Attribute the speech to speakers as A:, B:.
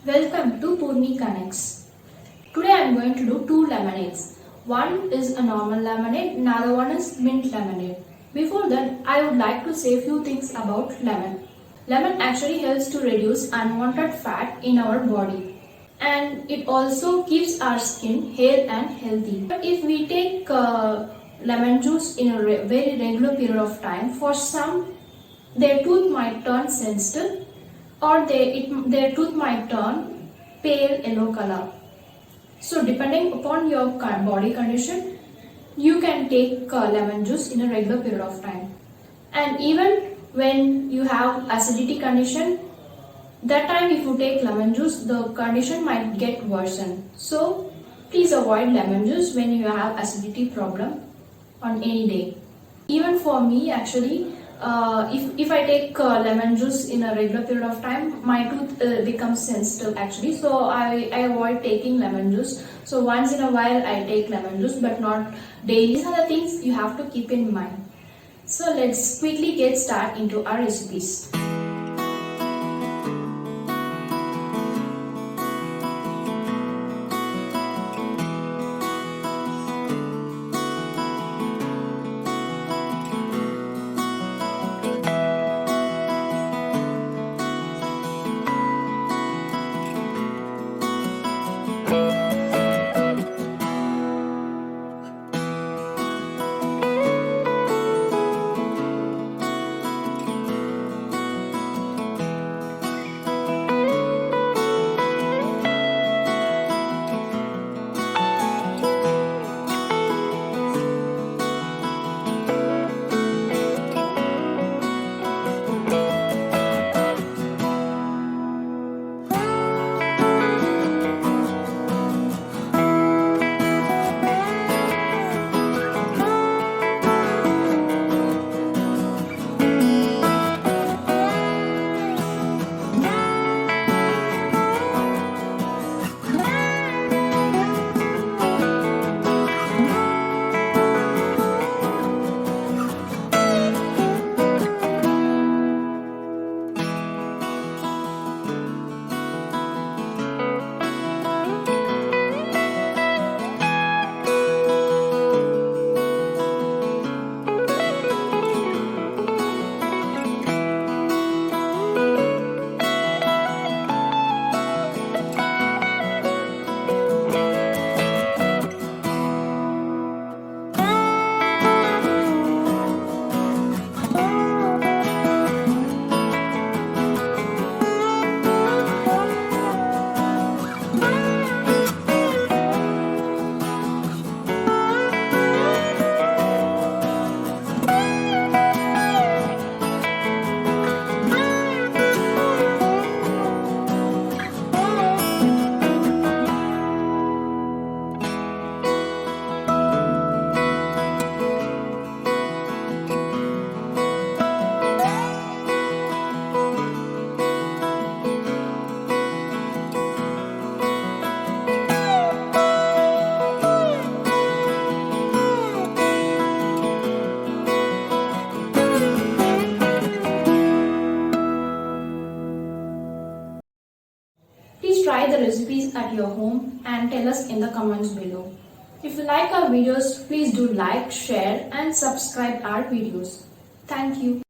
A: Welcome to Purni Connects. Today I am going to do two lemonades. One is a normal lemonade, another one is mint lemonade. Before that, I would like to say a few things about lemon. Lemon actually helps to reduce unwanted fat in our body, and it also keeps our skin, hair and healthy. But if we take lemon juice in a very regular period of time, for some their tooth might turn sensitive or their tooth might turn pale yellow color. So depending upon your body condition, you can take lemon juice in a regular period of time. And even when you have acidity condition, that time if you take lemon juice, the condition might get worsened. So please avoid lemon juice when you have acidity problem on any day. Even for me actually, if I take lemon juice in a regular period of time, my tooth becomes sensitive actually, so I avoid taking lemon juice. So once in a while I take lemon juice, but not daily. These are the things you have to keep in mind. So let's quickly get started into our recipes. Please try the recipes at your home and tell us in the comments below. If you like our videos, please do like, share and subscribe our videos. Thank you.